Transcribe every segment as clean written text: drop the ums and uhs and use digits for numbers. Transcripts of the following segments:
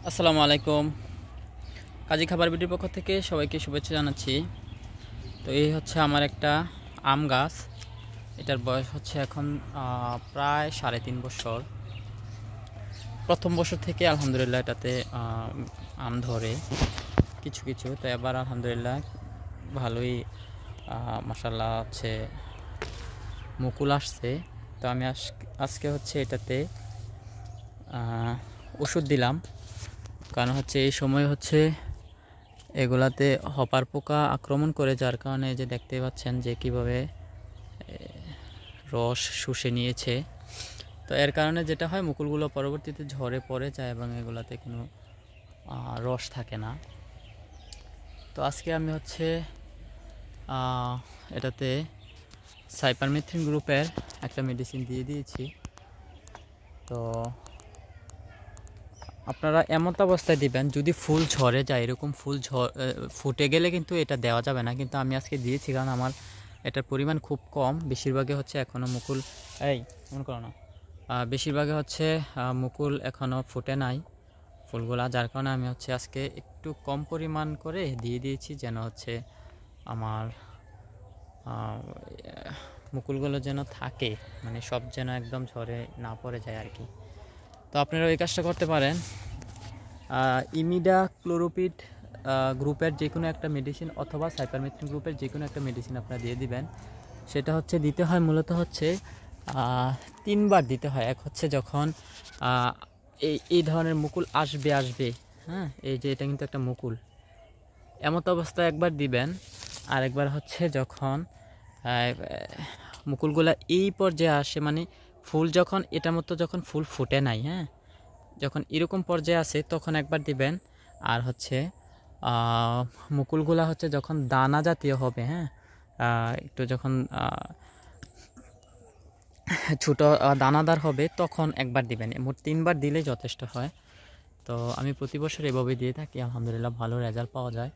আসসালামু আলাইকুম। কাজী খাবার বিডির পক্ষ থেকে সবাইকে শুভেচ্ছা জানাচ্ছি। তো এই হচ্ছে আমার একটা আম গাছ। এটার বয়স হচ্ছে এখন প্রায় 3.5 বছর। প্রথম বছর থেকে আলহামদুলিল্লাহ এটাতে আম ধরে কিছু কিছু। তো এবার আলহামদুলিল্লাহ ভালোই মাশাআল্লাহ হচ্ছে মুকুল আসছে। তো আমি আজকে হচ্ছে এটাতে ওষুধ দিলাম, কারণ হচ্ছে এই সময় হচ্ছে এগুলাতে হপার পোকা আক্রমণ করে, যার কারণে যে দেখতে পাচ্ছেন যে কিভাবে রস শুষে নিয়েছে। তো এর কারণে যেটা হয়, মুকুলগুলো পরবর্তীতে ঝরে পড়ে যায় এবং এগুলাতে কোনো রস থাকে না। তো আজকে আমি হচ্ছে এটাতে সাইপারমেথ্রিন গ্রুপের একটা মেডিসিন দিয়ে দিয়েছি। তো আপনারা এমন অবস্থায় দিবেন যদি ফুল ঝরে যায়, এরকম ফুল ফুটে গেলে কিন্তু এটা দেওয়া যাবে না। কিন্তু আমি আজকে দিয়েছি কারণ আমার এটার পরিমাণ খুব কম। বেশিরভাগে হচ্ছে এখনও মুকুল মনে করো না, বেশিরভাগে হচ্ছে মুকুল এখনও ফুটে নাই ফুলগুলা, যার কারণে আমি হচ্ছে আজকে একটু কম পরিমাণ করে দিয়ে দিয়েছি, যেন হচ্ছে আমার মুকুলগুলো যেন থাকে, মানে সব যেন একদম ঝরে না পড়ে যায় আর কি। তো আপনারা ওই কাজটা করতে পারেন। ইমিডা ক্লোরোপিড গ্রুপের যে কোনো একটা মেডিসিন অথবা সাইপারমেথ্রিন গ্রুপের যে কোনো একটা মেডিসিন আপনারা দিয়ে দিবেন। সেটা হচ্ছে দিতে হয় মূলত হচ্ছে 3বার দিতে হয়। এক হচ্ছে যখন এই ধরনের মুকুল আসবে, হ্যাঁ, এই যে এটা কিন্তু একটা মুকুল, এমত অবস্থায় একবার দিবেন। আর একবার হচ্ছে যখন মুকুলগুলা এই পর্যায়ে আসে, মানে ফুল যখন এটা মতো যখন ফুল ফুটে নাই, হ্যাঁ, যখন এরকম পর্যায়ে আসে তখন একবার দিবেন। আর হচ্ছে মুকুলগুলা হচ্ছে যখন দানা জাতীয় হবে, হ্যাঁ, একটু যখন ছোটো দানাদার হবে তখন একবার দিবেন। মোট 3বার দিলেই যথেষ্ট হয়। তো আমি প্রতি বছর এভাবে দিয়ে থাকি, আলহামদুলিল্লাহ ভালো রেজাল্ট পাওয়া যায়।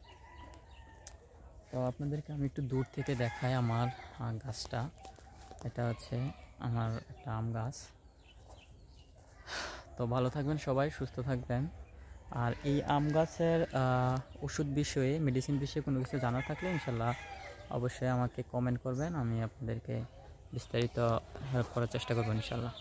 তো আপনাদেরকে আমি একটু দূর থেকে দেখাই আমার গাছটা। এটা হচ্ছে আমার একটা আম গাছ। তো ভালো থাকবেন সবাই, সুস্থ থাকবেন। আর এই আম গাছের ওষুধ বিষয়ে, মেডিসিন বিষয়ে কোনো কিছু জানা থাকলে ইনশাল্লাহ অবশ্যই আমাকে কমেন্ট করবেন, আমি আপনাদেরকে বিস্তারিত হেল্প করার চেষ্টা করব ইনশাল্লাহ।